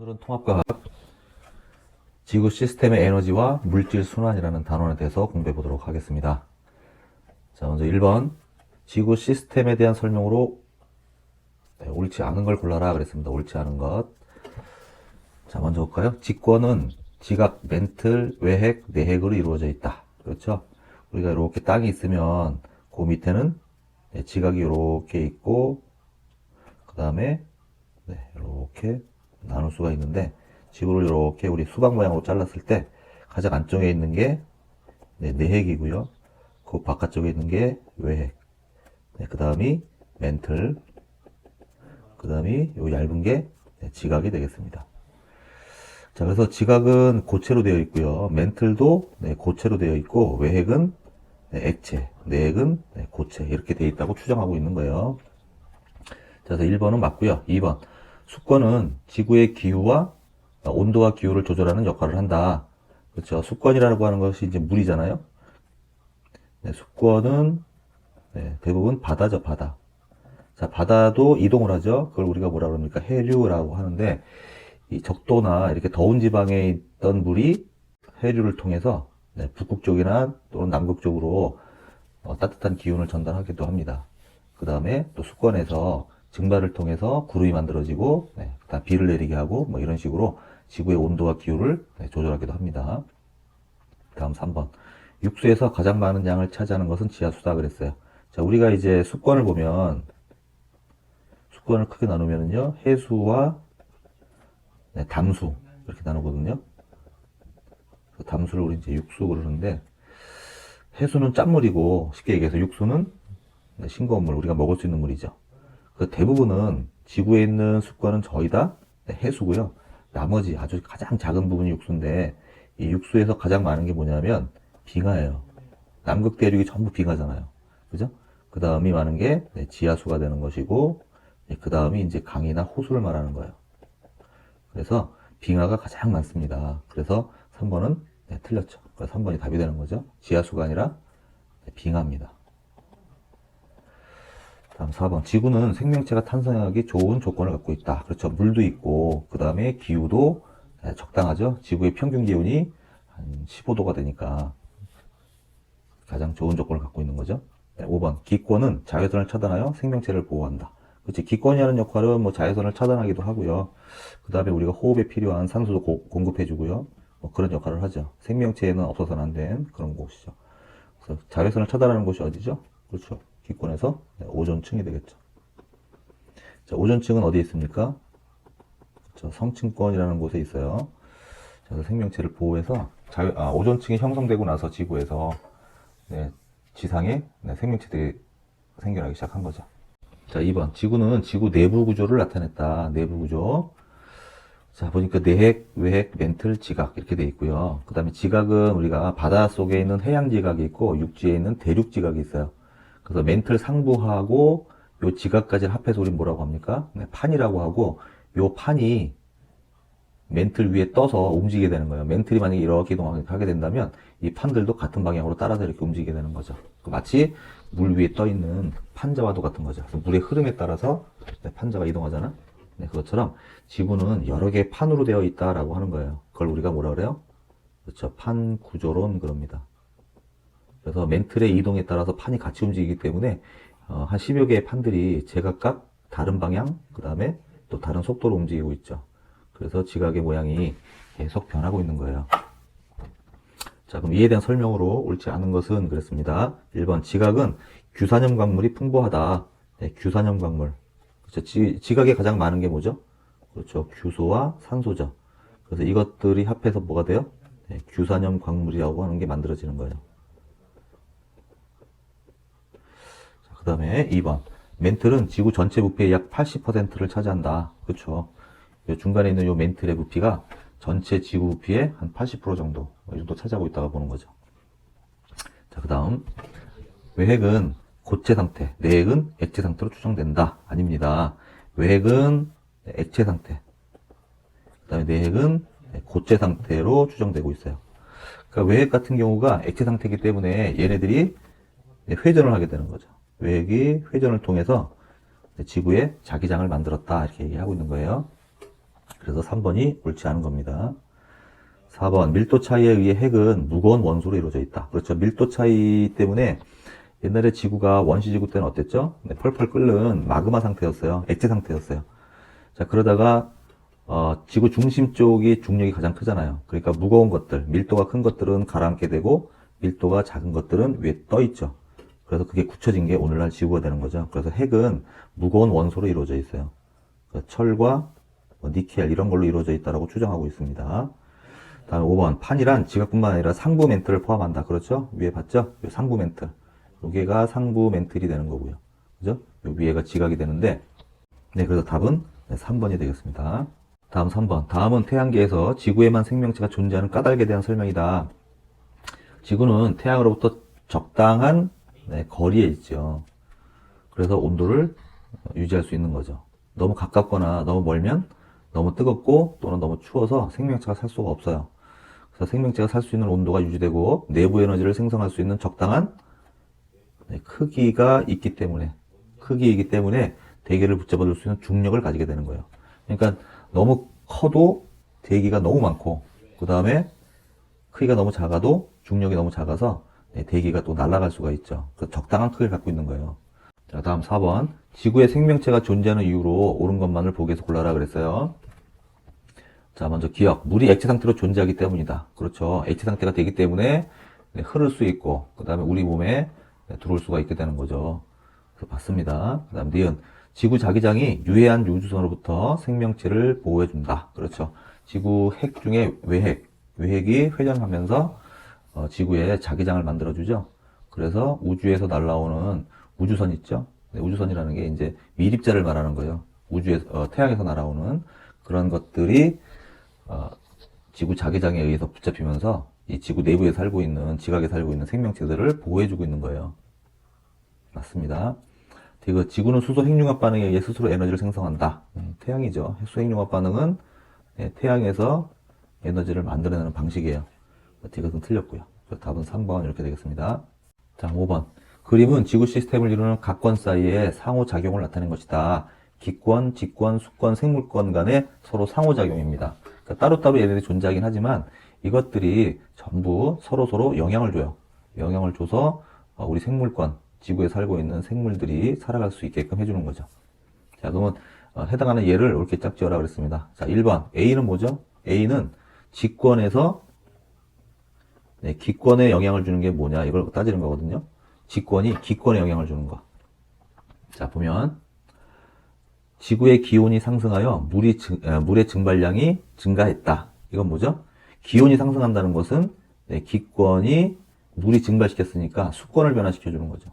오늘은 통합과학 지구 시스템의 에너지와 물질 순환이라는 단원에 대해서 공부해 보도록 하겠습니다. 자, 먼저 1번 지구 시스템에 대한 설명으로 옳지 않은 걸 골라라 그랬습니다. 옳지 않은 것. 자, 먼저 볼까요? 직권은 지각, 멘틀, 외핵, 내핵으로 이루어져 있다. 그렇죠? 우리가 이렇게 땅이 있으면 그 밑에는 지각이 이렇게 있고 그 다음에 이렇게 나눌 수가 있는데, 지구를 이렇게 우리 수박 모양으로 잘랐을 때 가장 안쪽에 있는 게 내핵이고요. 그 바깥쪽에 있는 게 외핵. 그 다음이 멘틀. 그 다음이 요 얇은 게 지각이 되겠습니다. 자, 그래서 지각은 고체로 되어 있고요. 멘틀도 고체로 되어 있고, 외핵은 액체, 내핵은 고체 이렇게 되어 있다고 추정하고 있는 거예요. 자, 그래서 1번은 맞고요. 2번 수권은 지구의 기후와 온도와 기후를 조절하는 역할을 한다. 그렇죠. 수권이라고 하는 것이 이제 물이잖아요. 수권은 대부분 바다죠, 바다. 자, 바다도 이동을 하죠. 그걸 우리가 뭐라 그럽니까? 해류라고 하는데, 이 적도나 이렇게 더운 지방에 있던 물이 해류를 통해서 북극 쪽이나 또는 남극 쪽으로 따뜻한 기운을 전달하기도 합니다. 그 다음에 또 수권에서 증발을 통해서 구름이 만들어지고, 그다음 비를 내리게 하고, 뭐 이런 식으로 지구의 온도와 기후를 조절하기도 합니다. 다음 3번. 육수에서 가장 많은 양을 차지하는 것은 지하수다 그랬어요. 자, 우리가 이제 수권을 보면, 수권을 크게 나누면요, 해수와 담수, 이렇게 나누거든요. 담수를 우리 이제 육수 그러는데, 해수는 짠물이고, 쉽게 얘기해서 육수는 싱거운 물, 우리가 먹을 수 있는 물이죠. 그 대부분은 지구에 있는 수권은 거의 다 해수고요. 나머지 아주 가장 작은 부분이 육수인데, 이 육수에서 가장 많은 게 뭐냐면 빙하예요. 남극 대륙이 전부 빙하잖아요. 그죠? 그 다음이 많은 게 지하수가 되는 것이고, 그 다음이 이제 강이나 호수를 말하는 거예요. 그래서 빙하가 가장 많습니다. 그래서 3번은 틀렸죠. 그래서 3번이 답이 되는 거죠. 지하수가 아니라 빙하입니다. 다음 4번. 지구는 생명체가 탄생하기 좋은 조건을 갖고 있다. 그렇죠. 물도 있고, 그 다음에 기후도 적당하죠. 지구의 평균 기온이 한 15도가 되니까 가장 좋은 조건을 갖고 있는 거죠. 5번. 기권은 자외선을 차단하여 생명체를 보호한다. 그렇지. 기권이 하는 역할은 뭐 자외선을 차단하기도 하고요. 그 다음에 우리가 호흡에 필요한 산소도 공급해주고요. 뭐 그런 역할을 하죠. 생명체에는 없어서는 안 된 그런 곳이죠. 그래서 자외선을 차단하는 곳이 어디죠? 그렇죠. 기권에서 오존층이 되겠죠. 자, 오존층은 어디에 있습니까? 그렇죠. 성층권이라는 곳에 있어요. 그래서 생명체를 보호해서 오존층이 형성되고 나서 지구에서 지상에 생명체들이 생겨나기 시작한 거죠. 자, 2번. 지구는 지구 내부 구조를 나타냈다. 내부 구조. 자, 보니까 내핵, 외핵, 멘틀, 지각 이렇게 돼 있고요. 그 다음에 지각은 우리가 바다 속에 있는 해양 지각이 있고 육지에 있는 대륙 지각이 있어요. 그래서 멘틀 상부하고 요 지각까지 합해서 우리 뭐라고 합니까? 판이라고 하고, 요 판이 멘틀 위에 떠서 움직이게 되는 거예요. 멘틀이 만약에 이렇게 이동하게 된다면 이 판들도 같은 방향으로 따라서 이렇게 움직이게 되는 거죠. 마치 물 위에 떠 있는 판자와도 같은 거죠. 그래서 물의 흐름에 따라서 판자가 이동하잖아. 그것처럼 지구는 여러 개의 판으로 되어 있다라고 하는 거예요. 그걸 우리가 뭐라 그래요? 그렇죠. 판 구조론 그럽니다. 그래서 멘틀의 이동에 따라서 판이 같이 움직이기 때문에 한 10여 개의 판들이 제각각 다른 방향, 그 다음에 또 다른 속도로 움직이고 있죠. 그래서 지각의 모양이 계속 변하고 있는 거예요. 자, 그럼 이에 대한 설명으로 옳지 않은 것은 그랬습니다. 1번, 지각은 규산염 광물이 풍부하다. 규산염 광물. 그렇죠. 지각에 가장 많은 게 뭐죠? 그렇죠. 규소와 산소죠. 그래서 이것들이 합해서 뭐가 돼요? 규산염 광물이라고 하는 게 만들어지는 거예요. 그 다음에 2번. 멘틀은 지구 전체 부피의 약 80%를 차지한다. 그렇죠. 중간에 있는 요 멘틀의 부피가 전체 지구 부피의 한 80% 정도, 이 정도 차지하고 있다고 보는 거죠. 자, 그 다음. 외핵은 고체 상태, 내핵은 액체 상태로 추정된다. 아닙니다. 외핵은 액체 상태, 그 다음에 내핵은 고체 상태로 추정되고 있어요. 그러니까 외핵 같은 경우가 액체 상태이기 때문에 얘네들이 회전을 하게 되는 거죠. 외핵이 회전을 통해서 지구에 자기장을 만들었다. 이렇게 얘기하고 있는 거예요. 그래서 3번이 옳지 않은 겁니다. 4번 밀도 차이에 의해 핵은 무거운 원소로 이루어져 있다. 그렇죠. 밀도 차이 때문에 옛날에 지구가 원시지구 때는 어땠죠? 네, 펄펄 끓는 마그마 상태였어요. 액체 상태였어요. 자, 그러다가 지구 중심 쪽이 중력이 가장 크잖아요. 그러니까 무거운 것들, 밀도가 큰 것들은 가라앉게 되고 밀도가 작은 것들은 위에 떠 있죠. 그래서 그게 굳혀진 게 오늘날 지구가 되는 거죠. 그래서 핵은 무거운 원소로 이루어져 있어요. 그러니까 철과 니켈 이런 걸로 이루어져 있다고 추정하고 있습니다. 다음 5번 판이란 지각뿐만 아니라 상부 멘틀을 포함한다. 그렇죠? 위에 봤죠? 요 상부 멘틀. 여기가 상부 멘틀이 되는 거고요. 그죠? 요 위에가 지각이 되는데 네, 그래서 답은 3번이 되겠습니다. 다음 3번. 다음은 태양계에서 지구에만 생명체가 존재하는 까닭에 대한 설명이다. 지구는 태양으로부터 적당한 거리에 있죠. 그래서 온도를 유지할 수 있는 거죠. 너무 가깝거나 너무 멀면 너무 뜨겁고 또는 너무 추워서 생명체가 살 수가 없어요. 그래서 생명체가 살 수 있는 온도가 유지되고 내부 에너지를 생성할 수 있는 적당한 크기가 있기 때문에 크기이기 때문에 대기를 붙잡아줄 수 있는 중력을 가지게 되는 거예요. 그러니까 너무 커도 대기가 너무 많고 그 다음에 크기가 너무 작아도 중력이 너무 작아서 대기가 또 날아갈 수가 있죠. 그래서 적당한 크기를 갖고 있는 거예요. 자, 다음 4번. 지구에 생명체가 존재하는 이유로 옳은 것만을 보기에서 골라라 그랬어요. 자, 먼저 기억. 물이 액체 상태로 존재하기 때문이다. 그렇죠. 액체 상태가 되기 때문에 흐를 수 있고 그 다음에 우리 몸에 들어올 수가 있게 되는 거죠. 그래서 봤습니다. 그 다음 니은. 지구 자기장이 유해한 우주선으로부터 생명체를 보호해준다. 그렇죠. 지구 핵 중에 외핵이 회전하면서 지구에 자기장을 만들어주죠. 그래서 우주에서 날아오는 우주선 있죠. 네, 우주선이라는 게 이제 미립자를 말하는 거예요. 태양에서 날아오는 그런 것들이 지구 자기장에 의해서 붙잡히면서 이 지구 내부에 살고 있는 지각에 살고 있는 생명체들을 보호해주고 있는 거예요. 맞습니다. 그리고 지구는 수소 핵융합 반응에 의해 스스로 에너지를 생성한다. 태양이죠. 수소 핵융합 반응은 태양에서 에너지를 만들어내는 방식이에요. 이것은 틀렸고요. 답은 3번 이렇게 되겠습니다. 자, 5번. 그림은 지구 시스템을 이루는 각권 사이의 상호작용을 나타낸 것이다. 기권, 직권, 수권, 생물권 간의 서로 상호작용입니다. 그러니까 따로따로 얘네들이 존재하긴 하지만 이것들이 전부 서로서로 영향을 줘요. 영향을 줘서 우리 생물권, 지구에 살고 있는 생물들이 살아갈 수 있게끔 해주는 거죠. 자, 그러면 해당하는 예를 이렇게 짝 지어라 그랬습니다. 자, 1번. A는 뭐죠? A는 직권에서 기권에 영향을 주는 게 뭐냐 이걸 따지는 거거든요. 직권이 기권에 영향을 주는 거. 자, 보면 지구의 기온이 상승하여 물의 증발량이 증가했다. 이건 뭐죠? 기온이 상승한다는 것은 기권이 물이 증발시켰으니까 수권을 변화시켜 주는 거죠.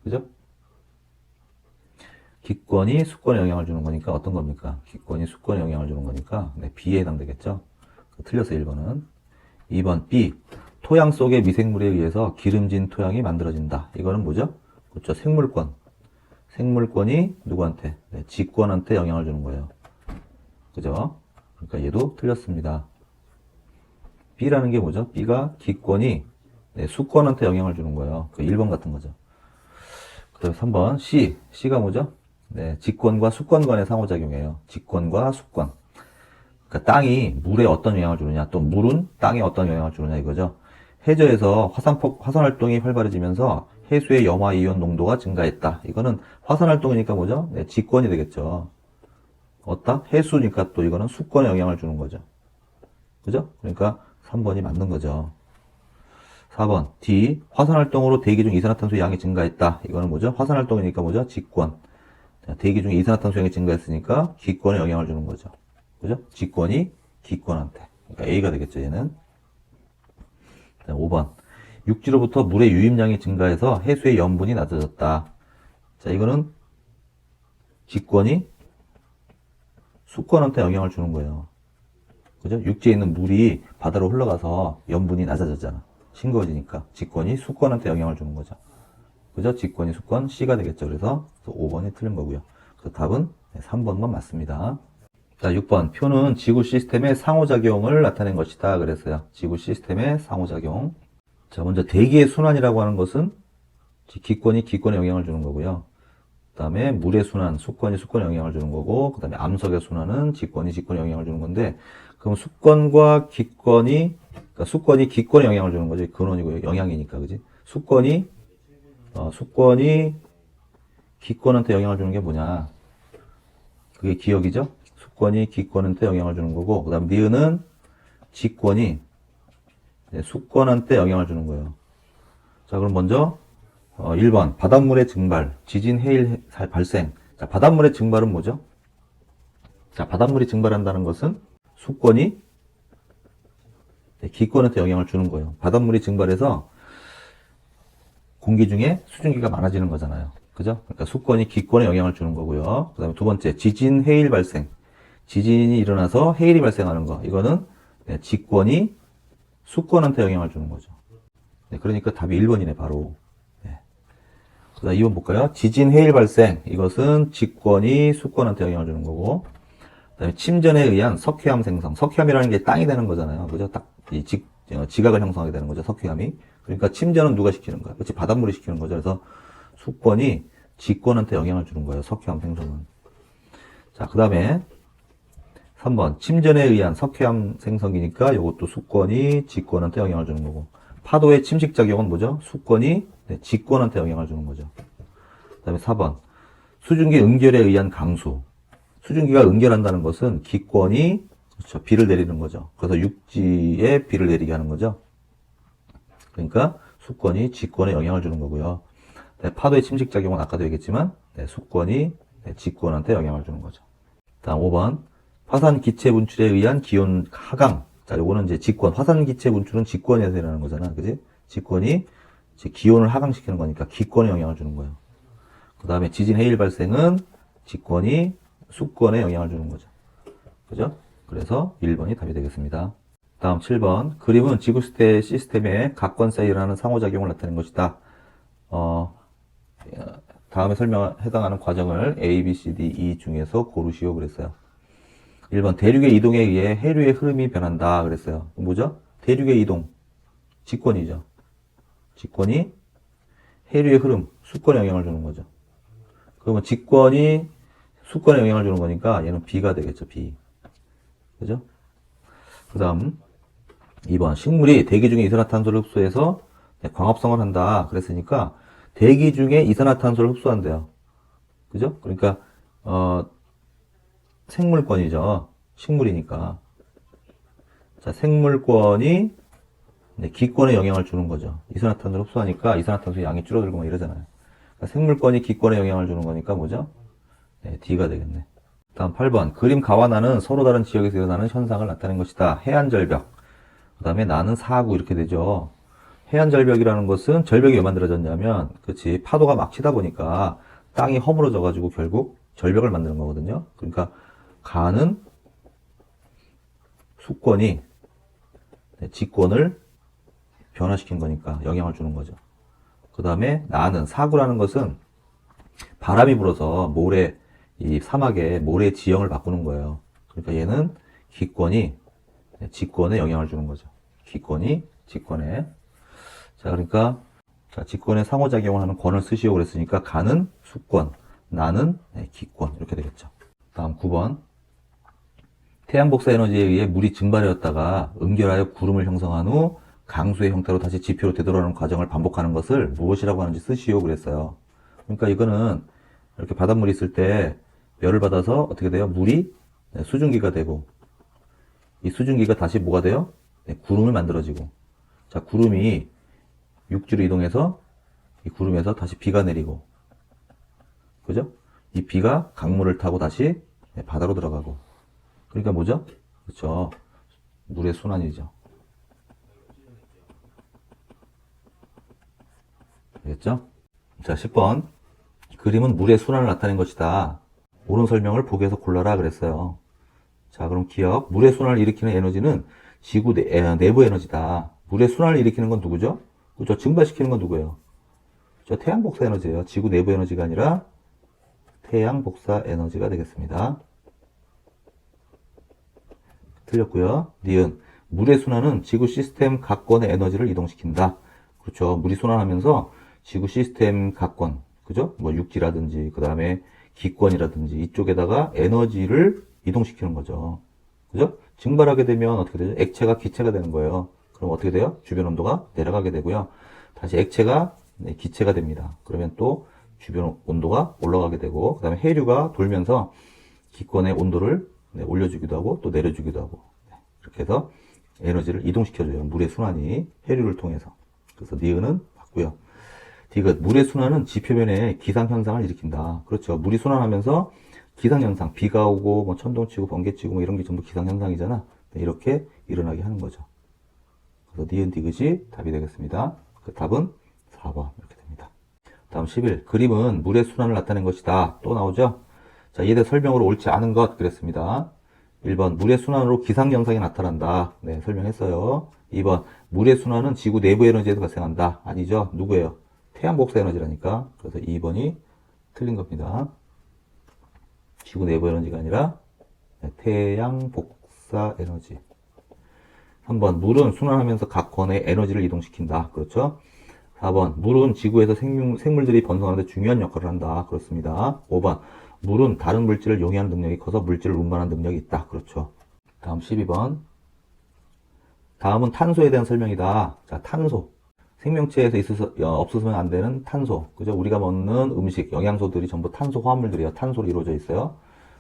그죠? 기권이 수권에 영향을 주는 거니까 어떤 겁니까? 기권이 수권에 영향을 주는 거니까 B에 해당되겠죠? 틀렸어 1번은. 2번 B. 토양 속의 미생물에 의해서 기름진 토양이 만들어진다. 이거는 뭐죠? 그렇죠. 생물권. 생물권이 누구한테? 직권한테 영향을 주는 거예요. 그죠? 그러니까 얘도 틀렸습니다. B라는 게 뭐죠? B가 기권이 수권한테 영향을 주는 거예요. 그 1번 같은 거죠. 그 다음에 3번 C. C가 뭐죠? 직권과 수권 간의 상호작용이에요. 직권과 수권. 그러니까 땅이 물에 어떤 영향을 주느냐, 또 물은 땅에 어떤 영향을 주느냐 이거죠. 해저에서 화산활동이 활발해지면서 해수의 염화이온 농도가 증가했다. 이거는 화산활동이니까 뭐죠? 직권이 되겠죠. 해수니까 또 이거는 수권에 영향을 주는 거죠. 그죠? 그러니까 3번이 맞는 거죠. 4번 D. 화산활동으로 대기 중 이산화탄소 양이 증가했다. 이거는 뭐죠? 화산활동이니까 뭐죠? 직권. 대기 중에 이산화탄소 양이 증가했으니까 기권에 영향을 주는 거죠. 그죠? 직권이 기권한테. 그러니까 A가 되겠죠, 얘는. 5번. 육지로부터 물의 유입량이 증가해서 해수의 염분이 낮아졌다. 자, 이거는 직권이 수권한테 영향을 주는 거예요. 그죠? 육지에 있는 물이 바다로 흘러가서 염분이 낮아졌잖아. 싱거워지니까. 직권이 수권한테 영향을 주는 거죠. 그죠? 직권이 수권 C가 되겠죠. 그래서 5번이 틀린 거고요. 그래서 답은 3번만 맞습니다. 자, 6번. 표는 지구 시스템의 상호작용을 나타낸 것이다. 그랬어요. 지구 시스템의 상호작용. 자, 먼저 대기의 순환이라고 하는 것은 기권이 기권에 영향을 주는 거고요. 다음에 물의 순환, 수권이 수권에 영향을 주는 거고, 그 다음에 암석의 순환은 직권이 직권에 영향을 주는 건데, 그럼 수권과 기권이, 그러니까 수권이 기권에 영향을 주는 거지. 근원이고 영향이니까, 그지? 수권이 기권한테 영향을 주는 게 뭐냐? 그게 기억이죠? 수권이 기권한테 영향을 주는 거고, 그 다음 니은은 직권이 수권한테 영향을 주는 거예요. 자, 그럼 먼저 1번 바닷물의 증발, 지진, 해일 발생. 자, 바닷물의 증발은 뭐죠? 자, 바닷물이 증발한다는 것은 수권이 기권한테 영향을 주는 거예요. 바닷물이 증발해서 공기 중에 수증기가 많아지는 거잖아요. 그죠? 그러니까 수권이 기권에 영향을 주는 거고요. 그 다음에 두 번째, 지진, 해일 발생. 지진이 일어나서 해일이 발생하는 거. 이거는 직권이 수권한테 영향을 주는 거죠. 그러니까 답이 1번이네, 바로. 그 다음 2번 볼까요? 지진, 해일 발생. 이것은 직권이 수권한테 영향을 주는 거고. 그 다음에 침전에 의한 석회암 생성. 석회암이라는 게 땅이 되는 거잖아요. 그죠? 딱, 지각을 형성하게 되는 거죠. 석회암이. 그러니까 침전은 누가 시키는 거야? 그렇지? 바닷물이 시키는 거죠. 그래서 수권이 직권한테 영향을 주는 거예요. 석회암 생성은. 자, 그 다음에 3번. 침전에 의한 석회암 생성이니까 이것도 수권이 직권한테 영향을 주는 거고. 파도의 침식작용은 뭐죠? 수권이 직권한테 영향을 주는 거죠. 그 다음에 4번. 수증기 응결에 의한 강수. 수증기가 응결한다는 것은 기권이 그렇죠. 비를 내리는 거죠. 그래서 육지에 비를 내리게 하는 거죠. 그러니까 수권이 직권에 영향을 주는 거고요. 파도의 침식작용은 아까도 얘기했지만 수권이 직권한테 영향을 주는 거죠. 다음 5번. 화산 기체 분출에 의한 기온 하강. 자, 요거는 이제 직권. 화산 기체 분출은 직권에서 일어나는 거잖아. 그지? 직권이 이제 기온을 하강시키는 거니까 기권에 영향을 주는 거예요. 그 다음에 지진 해일 발생은 직권이 수권에 영향을 주는 거죠. 그죠? 그래서 1번이 답이 되겠습니다. 다음 7번. 그림은 지구 시스템의 각권 사이에 일어나는 상호작용을 나타낸 것이다. 다음에 해당하는 과정을 A, B, C, D, E 중에서 고르시오 그랬어요. 1번. 대륙의 이동에 의해 해류의 흐름이 변한다 그랬어요. 뭐죠? 대륙의 이동. 직권이죠. 직권이 해류의 흐름, 수권에 영향을 주는 거죠. 그러면 직권이 수권에 영향을 주는 거니까 얘는 B가 되겠죠. B. 그죠? 그 다음 2번. 식물이 대기 중에 이산화탄소를 흡수해서 광합성을 한다 그랬으니까 대기 중에 이산화탄소를 흡수한대요. 그죠? 그러니까 생물권이죠. 식물이니까. 자, 생물권이 기권에 영향을 주는 거죠. 이산화탄소를 흡수하니까 이산화탄소 양이 줄어들고 막 이러잖아요. 그러니까 생물권이 기권에 영향을 주는 거니까 뭐죠? D가 되겠네. 다음 8번. 그림 가와 나는 서로 다른 지역에서 일어나는 현상을 나타낸 것이다. 해안절벽. 그 다음에 나는 사구 이렇게 되죠. 해안절벽이라는 것은 절벽이 왜 만들어졌냐면 그치 파도가 막 치다 보니까 땅이 허물어져 가지고 결국 절벽을 만드는 거거든요. 그러니까 가는 수권이 직권을 변화시킨 거니까 영향을 주는 거죠. 그 다음에 나는 사구라는 것은 바람이 불어서 이 사막에 모래 지형을 바꾸는 거예요. 그러니까 얘는 기권이 직권에 영향을 주는 거죠. 기권이 직권에. 자, 그러니까 직권에 상호작용을 하는 권을 쓰시오 그랬으니까 가는 수권, 나는 기권 이렇게 되겠죠. 다음 9번. 태양 복사 에너지에 의해 물이 증발하였다가 응결하여 구름을 형성한 후 강수의 형태로 다시 지표로 되돌아오는 과정을 반복하는 것을 무엇이라고 하는지 쓰시오 그랬어요. 그러니까 이거는 이렇게 바닷물이 있을 때 열을 받아서 어떻게 돼요? 물이 수증기가 되고 이 수증기가 다시 뭐가 돼요? 구름을 만들어지고 자, 구름이 육지로 이동해서 이 구름에서 다시 비가 내리고 그죠? 이 비가 강물을 타고 다시 바다로 들어가고 그러니까 뭐죠? 그렇죠. 물의 순환이죠. 알겠죠? 자, 10번. 그림은 물의 순환을 나타낸 것이다. 옳은 설명을 보기에서 골라라 그랬어요. 자, 그럼 기억. 물의 순환을 일으키는 에너지는 지구 내부 에너지다. 물의 순환을 일으키는 건 누구죠? 그죠? 증발시키는 건 누구예요? 저 태양 복사 에너지예요. 지구 내부 에너지가 아니라 태양 복사 에너지가 되겠습니다. 틀렸고요. 니은. 물의 순환은 지구 시스템 각권의 에너지를 이동시킨다. 그렇죠. 물이 순환하면서 지구 시스템 각권, 그죠? 뭐 육지라든지 그 다음에 기권이라든지 이쪽에다가 에너지를 이동시키는 거죠. 그죠? 증발하게 되면 어떻게 되죠? 액체가 기체가 되는 거예요. 그럼 어떻게 돼요? 주변 온도가 내려가게 되고요. 다시 액체가 기체가 됩니다. 그러면 또 주변 온도가 올라가게 되고 그 다음에 해류가 돌면서 기권의 온도를 올려주기도 하고 또 내려주기도 하고 이렇게 해서 에너지를 이동시켜줘요. 물의 순환이 해류를 통해서. 그래서 니은은 맞고요. 디귿, 물의 순환은 지표면에 기상현상을 일으킨다. 그렇죠. 물이 순환하면서 기상현상, 비가 오고 뭐 천둥치고 번개치고 뭐 이런 게 전부 기상현상이잖아. 이렇게 일어나게 하는 거죠. 그래서 니은 디귿이 답이 되겠습니다. 그 답은 4번 이렇게 됩니다. 다음 11. 그림은 물의 순환을 나타낸 것이다. 또 나오죠. 자, 이에 대해 설명으로 옳지 않은 것 그랬습니다. 1번 물의 순환으로 기상현상이 나타난다. 네, 설명했어요. 2번 물의 순환은 지구 내부 에너지에서 발생한다. 아니죠. 누구예요? 태양 복사 에너지라니까. 그래서 2번이 틀린 겁니다. 지구 내부 에너지가 아니라 태양 복사 에너지. 3번 물은 순환하면서 각 권에 에너지를 이동시킨다. 그렇죠? 4번 물은 지구에서 생물들이 번성하는데 중요한 역할을 한다. 그렇습니다. 5번 물은 다른 물질을 용해하는 능력이 커서 물질을 운반하는 능력이 있다. 그렇죠. 다음 12번. 다음은 탄소에 대한 설명이다. 자, 탄소. 생명체에서 없어서는 안 되는 탄소. 그죠? 우리가 먹는 음식, 영양소들이 전부 탄소 화합물들이에요. 탄소로 이루어져 있어요.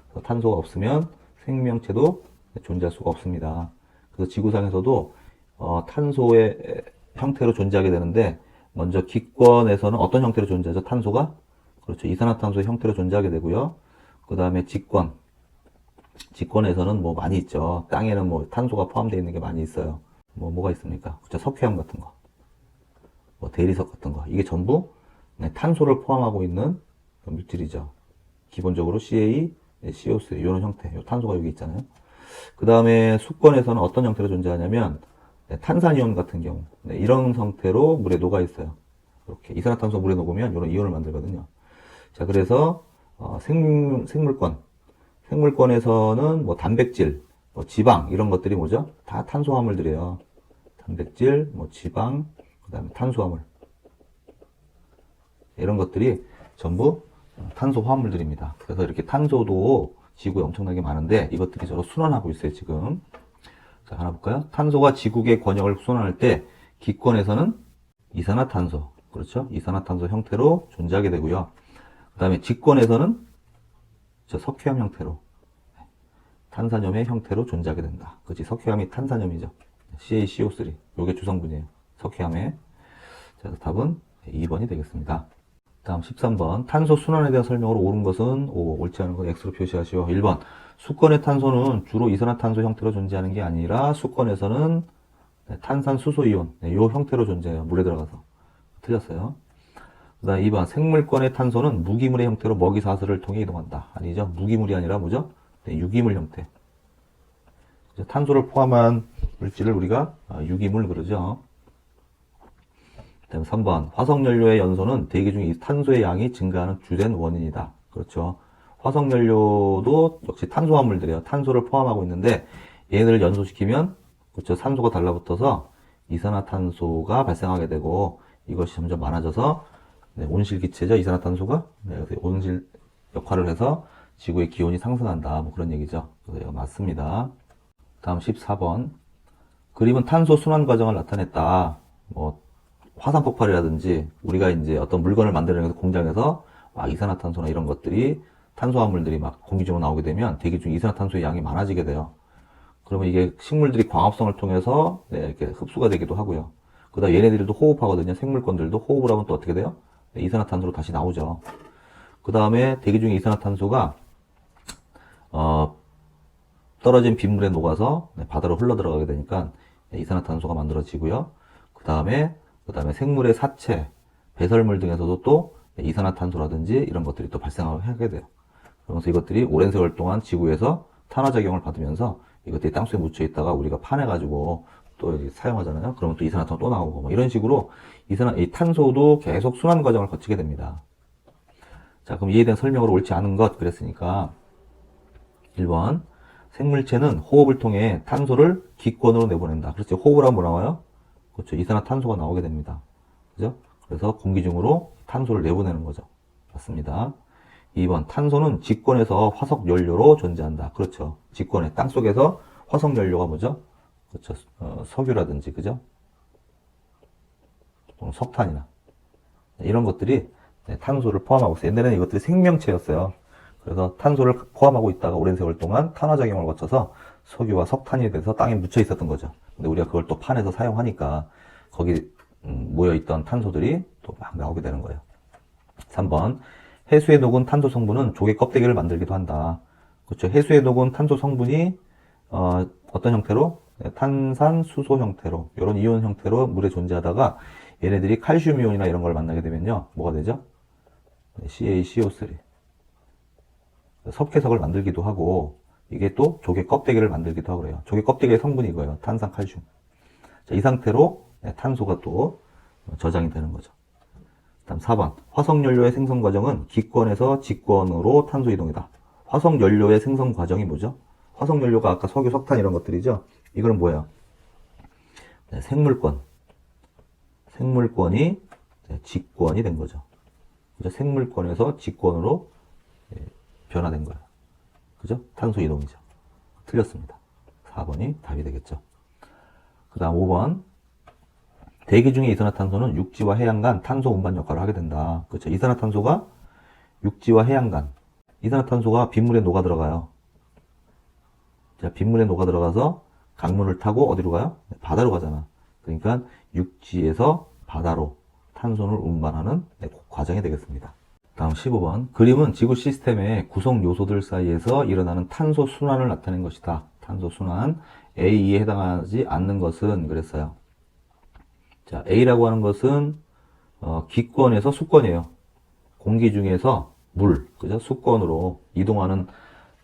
그래서 탄소가 없으면 생명체도 존재할 수가 없습니다. 그래서 지구상에서도 탄소의 형태로 존재하게 되는데 먼저 기권에서는 어떤 형태로 존재하죠? 탄소가? 그렇죠. 이산화탄소의 형태로 존재하게 되고요. 그 다음에 직권에서는 뭐 많이 있죠. 땅에는 뭐 탄소가 포함되어 있는 게 많이 있어요. 뭐가 있습니까? 그렇죠. 석회암 같은 거. 뭐 대리석 같은 거. 이게 전부 탄소를 포함하고 있는 물질이죠. 기본적으로 CA, CO2 이런 형태. 요 탄소가 여기 있잖아요. 그 다음에 수권에서는 어떤 형태로 존재하냐면 탄산이온 같은 경우 이런 형태로 물에 녹아 있어요. 이렇게 이산화탄소 물에 녹으면 이런 이온을 만들거든요. 자, 그래서 생물권에서는 뭐 단백질, 뭐 지방 이런 것들이 뭐죠? 다 탄소화물들이에요. 단백질, 뭐 지방, 그다음에 탄수화물 이런 것들이 전부 탄소화물들입니다. 그래서 이렇게 탄소도 지구에 엄청나게 많은데 이것들이 서로 순환하고 있어요, 지금. 자, 하나 볼까요? 탄소가 지구의 권역을 순환할 때 기권에서는 이산화탄소, 그렇죠? 이산화탄소 형태로 존재하게 되고요. 그 다음에 직권에서는 석회암 형태로, 탄산염의 형태로 존재하게 된다. 그렇지? 석회암이 탄산염이죠. CaCO3. 요게 주성분이에요. 석회암의. 자, 답은 2번이 되겠습니다. 다음 13번. 탄소 순환에 대한 설명으로 옳은 것은 O, 옳지 않은 건 X로 표시하시오. 1번. 수권의 탄소는 주로 이산화탄소 형태로 존재하는 게 아니라 수권에서는 탄산수소이온, 요 형태로 존재해요. 물에 들어가서. 틀렸어요. 그 다음 2번. 생물권의 탄소는 무기물의 형태로 먹이사슬을 통해 이동한다. 아니죠. 무기물이 아니라 뭐죠? 유기물 형태. 탄소를 포함한 물질을 우리가 유기물 그러죠. 그다음 3번. 화석연료의 연소는 대기 중 이 탄소의 양이 증가하는 주된 원인이다. 그렇죠. 화석연료도 역시 탄소화물들이에요. 탄소를 포함하고 있는데 얘네들을 연소시키면 그렇죠. 산소가 달라붙어서 이산화탄소가 발생하게 되고 이것이 점점 많아져서 온실기체죠. 이산화탄소가 온실 역할을 해서 지구의 기온이 상승한다. 뭐 그런 얘기죠. 그래서 이거 맞습니다. 다음 14번. 그림은 탄소 순환 과정을 나타냈다. 뭐 화산 폭발이라든지 우리가 이제 어떤 물건을 만들어내서 공장에서 막 이산화탄소나 이런 것들이 탄소화물들이 막 공기 중으로 나오게 되면 대기 중 이산화탄소의 양이 많아지게 돼요. 그러면 이게 식물들이 광합성을 통해서 이렇게 흡수가 되기도 하고요. 그다음 얘네들도 호흡하거든요. 생물권들도 호흡을 하면 또 어떻게 돼요? 이산화탄소로 다시 나오죠. 그 다음에 대기 중에 이산화탄소가 떨어진 빗물에 녹아서 바다로 흘러 들어가게 되니까 이산화탄소가 만들어지고요. 그 다음에 생물의 사체, 배설물 등에서도 또 이산화탄소라든지 이런 것들이 또 발생하게 돼요. 그러면서 이것들이 오랜 세월 동안 지구에서 탄화작용을 받으면서 이것들이 땅속에 묻혀 있다가 우리가 파내가지고 또 사용하잖아요. 그러면 또 이산화탄소 또 나오고 뭐 이런 식으로 이 탄소도 계속 순환 과정을 거치게 됩니다. 자, 그럼 이에 대한 설명으로 옳지 않은 것 그랬으니까 1번. 생물체는 호흡을 통해 탄소를 기권으로 내보낸다. 그렇죠. 호흡을 하면 뭐 나와요? 그렇죠. 이산화탄소가 나오게 됩니다. 그죠? 그래서 공기 중으로 탄소를 내보내는 거죠. 맞습니다. 2번 탄소는 직권에서 화석 연료로 존재한다. 그렇죠. 직권에 땅 속에서 화석 연료가 뭐죠? 그렇죠. 석유라든지 그죠? 석탄이나 이런 것들이 탄소를 포함하고 있어요. 옛날에는 이것들이 생명체였어요. 그래서 탄소를 포함하고 있다가 오랜 세월 동안 탄화작용을 거쳐서 석유와 석탄이 돼서 땅에 묻혀 있었던 거죠. 근데 우리가 그걸 또 파내서 사용하니까 거기 모여있던 탄소들이 또 막 나오게 되는 거예요. 3번 해수에 녹은 탄소 성분은 조개 껍데기를 만들기도 한다. 그렇죠. 해수에 녹은 탄소 성분이 어떤 형태로? 탄산, 수소 형태로 이런 이온 형태로 물에 존재하다가 얘네들이 칼슘 이온이나 이런 걸 만나게 되면요. 뭐가 되죠? CaCO3 석회석을 만들기도 하고 이게 또 조개 껍데기를 만들기도 하고 그래요. 조개 껍데기의 성분이 이거예요. 탄산, 칼슘. 자, 이 상태로 탄소가 또 저장이 되는 거죠. 다음 4번 화석연료의 생성 과정은 기권에서 직권으로 탄소 이동이다. 화석연료의 생성 과정이 뭐죠? 화석연료가 아까 석유, 석탄 이런 것들이죠. 이거는 뭐예요? 생물권. 생물권이 직권이 된 거죠. 생물권에서 직권으로 변화된 거예요. 그죠? 탄소 이동이죠. 틀렸습니다. 4번이 답이 되겠죠. 그 다음 5번 대기 중의 이산화탄소는 육지와 해양 간 탄소 운반 역할을 하게 된다. 그렇죠. 이산화탄소가 육지와 해양 간 이산화탄소가 빗물에 녹아 들어가요. 자, 빗물에 녹아 들어가서 강물을 타고 어디로 가요? 바다로 가잖아. 그러니까 육지에서 바다로 탄소를 운반하는 과정이 되겠습니다. 다음 15번 그림은 지구 시스템의 구성 요소들 사이에서 일어나는 탄소 순환을 나타낸 것이다. 탄소 순환 A에 해당하지 않는 것은 그랬어요. 자, A라고 하는 것은 기권에서 수권이에요. 공기 중에서 물, 그죠? 수권으로 이동하는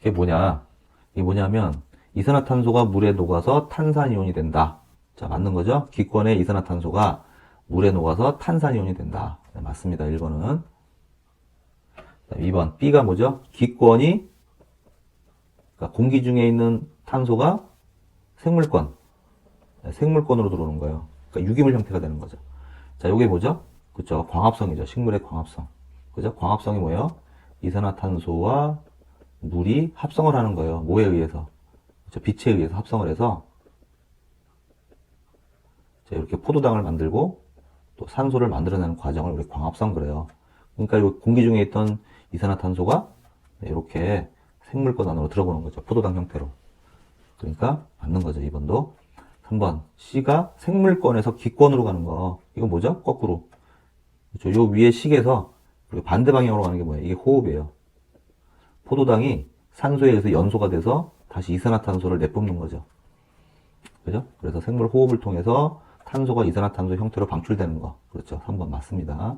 게 뭐냐? 이게 뭐냐면 이산화탄소가 물에 녹아서 탄산이온이 된다. 자, 맞는 거죠? 기권의 이산화탄소가 물에 녹아서 탄산이온이 된다. 네, 맞습니다. 1번은. 2번 B가 뭐죠? 기권이 그러니까 공기 중에 있는 탄소가 생물권, 생물권으로 들어오는 거예요. 그러니까 유기물 형태가 되는 거죠. 자, 요게 뭐죠? 그쵸? 광합성이죠. 식물의 광합성. 그죠? 광합성이 뭐예요? 이산화탄소와 물이 합성을 하는 거예요. 뭐에 의해서? 그쵸? 빛에 의해서 합성을 해서 자, 이렇게 포도당을 만들고 또 산소를 만들어내는 과정을 우리 광합성 그래요. 그러니까 이 공기 중에 있던 이산화탄소가 이렇게 생물권 안으로 들어보는 거죠. 포도당 형태로. 그러니까 맞는 거죠. 2번도. 3번 C가 생물권에서 기권으로 가는 거. 이건 뭐죠? 거꾸로. 그렇죠? 요 위에 식에서 반대 방향으로 가는 게 뭐예요? 이게 호흡이에요. 포도당이 산소에 의해서 연소가 돼서 다시 이산화탄소를 내뿜는 거죠. 그죠? 그래서 생물 호흡을 통해서 탄소가 이산화탄소 형태로 방출되는 거. 그렇죠. 3번 맞습니다.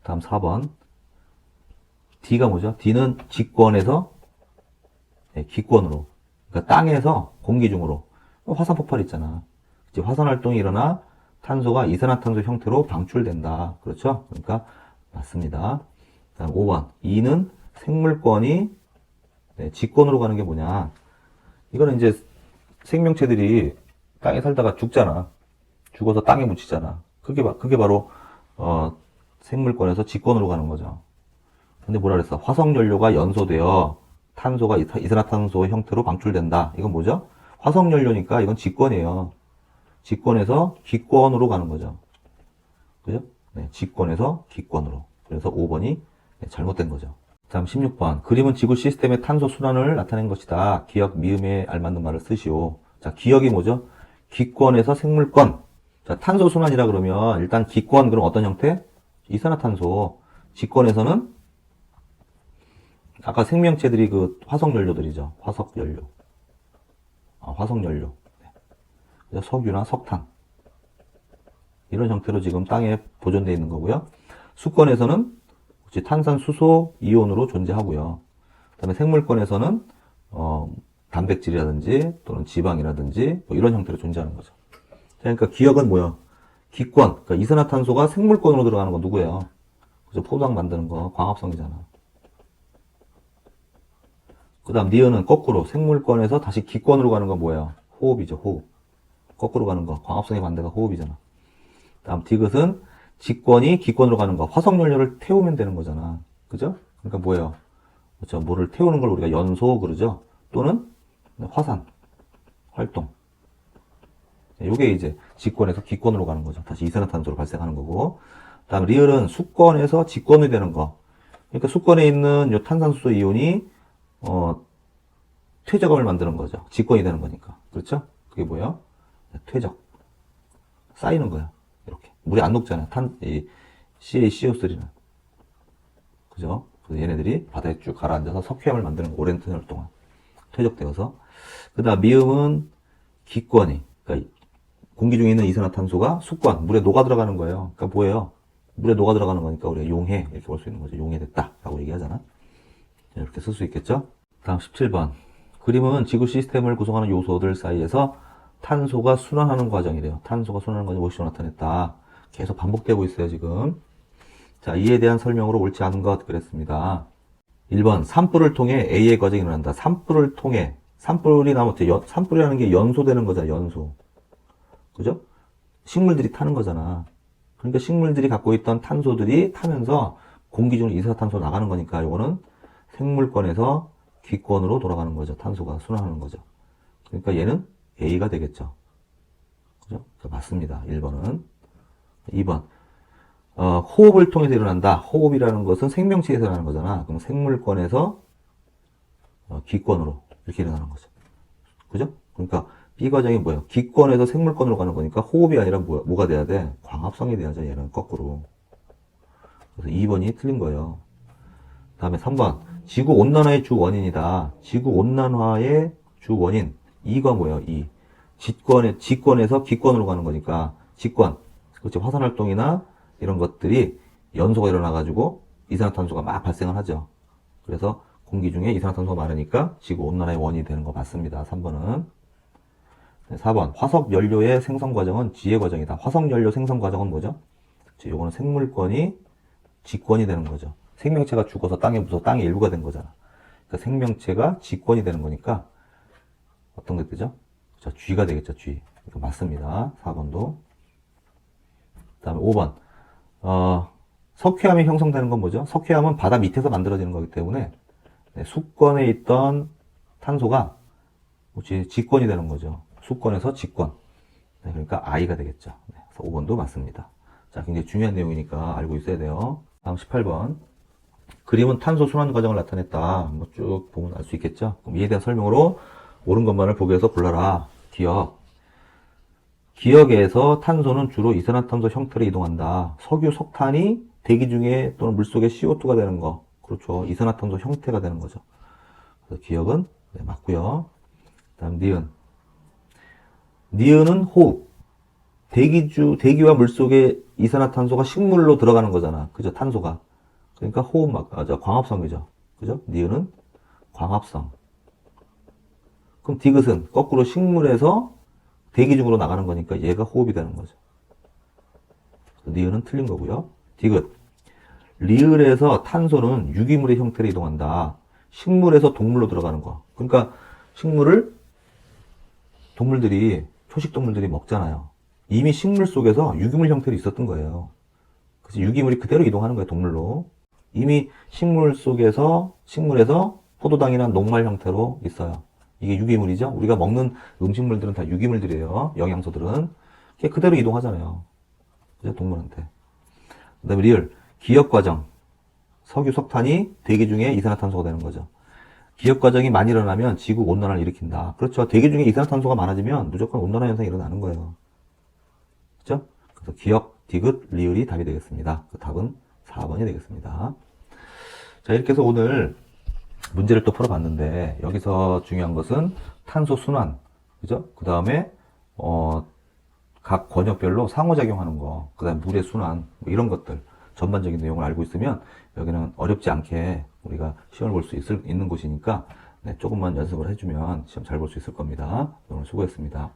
다음 4번. D가 뭐죠? D는 직권에서 기권으로. 그러니까 땅에서 공기 중으로. 화산 폭발 있잖아. 이제 화산 활동이 일어나 탄소가 이산화탄소 형태로 방출된다. 그렇죠? 그러니까 맞습니다. 다음 5번. E는 생물권이 직권으로 가는 게 뭐냐? 이거는 이제 생명체들이 땅에 살다가 죽잖아. 죽어서 땅에 묻히잖아. 그게 바로 생물권에서 직권으로 가는 거죠. 근데 뭐라 그랬어? 화석연료가 연소되어 탄소가 이산화탄소 형태로 방출된다. 이건 뭐죠? 화석연료니까 이건 직권이에요. 직권에서 기권으로 가는 거죠. 그죠? 네, 직권에서 기권으로. 그래서 5번이 잘못된 거죠. 다음 16번. 그림은 지구 시스템의 탄소 순환을 나타낸 것이다. 기억, 미음에 알맞는 말을 쓰시오. 자, 기억이 뭐죠? 기권에서 생물권. 자, 탄소 순환이라 그러면 일단 기권, 그럼 어떤 형태? 이산화탄소. 직권에서는 아까 생명체들이 그 화석연료들이죠. 화석연료. 화석연료. 네. 석유나 석탄. 이런 형태로 지금 땅에 보존되어 있는 거고요. 수권에서는 탄산, 수소, 이온으로 존재하고요. 그 다음에 생물권에서는 단백질이라든지 또는 지방이라든지 뭐 이런 형태로 존재하는 거죠. 그러니까 기억은 뭐야? 기권. 그러니까 이산화탄소가 생물권으로 들어가는 건 누구예요? 그죠? 포도당 만드는 거 광합성이잖아. 그 다음 니은은 거꾸로 생물권에서 다시 기권으로 가는 건 뭐예요? 호흡이죠. 호흡. 거꾸로 가는 거. 광합성의 반대가 호흡이잖아. 다음 디귿은 직권이 기권으로 가는 거. 화석연료를 태우면 되는 거잖아. 그죠? 그러니까 뭐예요? 그렇죠? 뭐를 태우는 걸 우리가 연소 그러죠? 또는 화산, 활동. 요게 이제 직권에서 기권으로 가는 거죠. 다시 이산화탄소로 발생하는 거고. 다음 리을은 수권에서 직권이 되는 거. 그러니까 수권에 있는 요 탄산수 이온이 퇴적음을 만드는 거죠. 직권이 되는 거니까. 그렇죠? 그게 뭐예요? 퇴적. 쌓이는 거야. 이렇게. 물이 안 녹잖아요. 이 CaCO3는. 그죠? 그래서 얘네들이 바다에 쭉 가라앉아서 석회암을 만드는 거. 오랜 시간 동안. 퇴적되어서. 그 다음 미음은 기권이. 그러니까 공기 중에 있는 이산화탄소가 수권, 물에 녹아 들어가는 거예요. 그러니까 뭐예요? 물에 녹아 들어가는 거니까 우리가 용해. 이렇게 볼 수 있는 거죠. 용해됐다. 라고 얘기하잖아. 이렇게 쓸 수 있겠죠? 다음 17번. 그림은 지구 시스템을 구성하는 요소들 사이에서 탄소가 순환하는 과정이래요. 탄소가 순환하는 과정을 무엇으로 나타냈다. 계속 반복되고 있어요, 지금. 자, 이에 대한 설명으로 옳지 않은 것 그랬습니다. 1번, 산불을 통해 A의 과정이 일어난다. 산불을 통해, 산불이 나면 어때? 산불이라는 게 연소되는 거잖아, 연소. 그죠? 식물들이 타는 거잖아. 그러니까 식물들이 갖고 있던 탄소들이 타면서 공기 중으로 이산화탄소가 나가는 거니까 이거는 생물권에서 기권으로 돌아가는 거죠. 탄소가 순환하는 거죠. 그러니까 얘는 A가 되겠죠. 그죠? 맞습니다. 1번은. 2번. 호흡을 통해서 일어난다. 호흡이라는 것은 생명체에서 일어나는 거잖아. 그럼 생물권에서 기권으로 이렇게 일어나는 거죠. 그죠? 그러니까 B 과정이 뭐예요? 기권에서 생물권으로 가는 거니까 호흡이 아니라 뭐가 돼야 돼? 광합성이 돼야죠. 얘는 거꾸로. 그래서 2번이 틀린 거예요. 다음에 3번. 지구 온난화의 주 원인이다. 지구 온난화의 주 원인. 2가 뭐예요? 2. 직권에서 기권으로 가는 거니까 직권. 그렇지. 화산 활동이나 이런 것들이 연소가 일어나가지고 이산화탄소가 막 발생을 하죠. 그래서 공기 중에 이산화탄소가 많으니까 지구 온난화의 원인이 되는 거 맞습니다. 3번은. 4번. 화석 연료의 생성 과정은 지혜 과정이다. 화석 연료 생성 과정은 뭐죠? 요거는 생물권이 직권이 되는 거죠. 생명체가 죽어서 땅에 묻어서 땅의 일부가 된 거잖아. 그러니까 생명체가 직권이 되는 거니까 어떤 게 되죠? 자, G가 되겠죠, G. 이거 맞습니다. 4번도. 그 다음에 5번. 석회암이 형성되는 건 뭐죠? 석회암은 바다 밑에서 만들어지는 거기 때문에 수권에 있던 탄소가 직권이 되는 거죠. 수권에서 직권. 그러니까 I가 되겠죠. 그래서 5번도 맞습니다. 자, 굉장히 중요한 내용이니까 알고 있어야 돼요. 다음 18번. 그림은 탄소 순환 과정을 나타냈다. 뭐 쭉 보면 알 수 있겠죠? 그럼 이에 대한 설명으로 옳은 것만을 보기에서 골라라. 기억. 기억에서 탄소는 주로 이산화탄소 형태로 이동한다. 석유, 석탄이 대기 중에 또는 물속에 CO2가 되는 거. 그렇죠. 이산화탄소 형태가 되는 거죠. 그래서 기억은 네, 맞고요. 다음 니은. 니은은 호흡. 대기와 물속에 이산화탄소가 식물로 들어가는 거잖아. 그죠? 탄소가. 그러니까 호흡 광합성이죠. 그죠? 니은은 광합성. 그럼 디귿은 거꾸로 식물에서 대기 중으로 나가는 거니까 얘가 호흡이 되는 거죠. 니은은 틀린 거고요. 디귿. 리을에서 탄소는 유기물의 형태로 이동한다. 식물에서 동물로 들어가는 거. 그러니까 초식 동물들이 먹잖아요. 이미 식물 속에서 유기물 형태로 있었던 거예요. 그래서 유기물이 그대로 이동하는 거예요, 동물로. 이미 식물에서 포도당이나 녹말 형태로 있어요. 이게 유기물이죠. 우리가 먹는 음식물들은 다 유기물들이에요. 영양소들은. 그대로 이동하잖아요. 그죠? 동물한테. 그 다음에 리을. 기억 과정. 석유, 석탄이 대기 중에 이산화탄소가 되는 거죠. 기억 과정이 많이 일어나면 지구 온난화를 일으킨다. 그렇죠. 대기 중에 이산화탄소가 많아지면 무조건 온난화 현상이 일어나는 거예요. 그렇죠? 그래서 기억, 디귿, 리을이 답이 되겠습니다. 그 답은 4번이 되겠습니다. 자, 이렇게 해서 오늘 문제를 또 풀어봤는데 여기서 중요한 것은 탄소 순환, 그죠? 그 다음에 각 권역별로 상호작용하는 거, 그 다음에 물의 순환, 뭐 이런 것들 전반적인 내용을 알고 있으면 여기는 어렵지 않게 우리가 시험을 볼 수 있는 곳이니까 조금만 연습을 해주면 시험 잘 볼 수 있을 겁니다. 오늘 수고했습니다.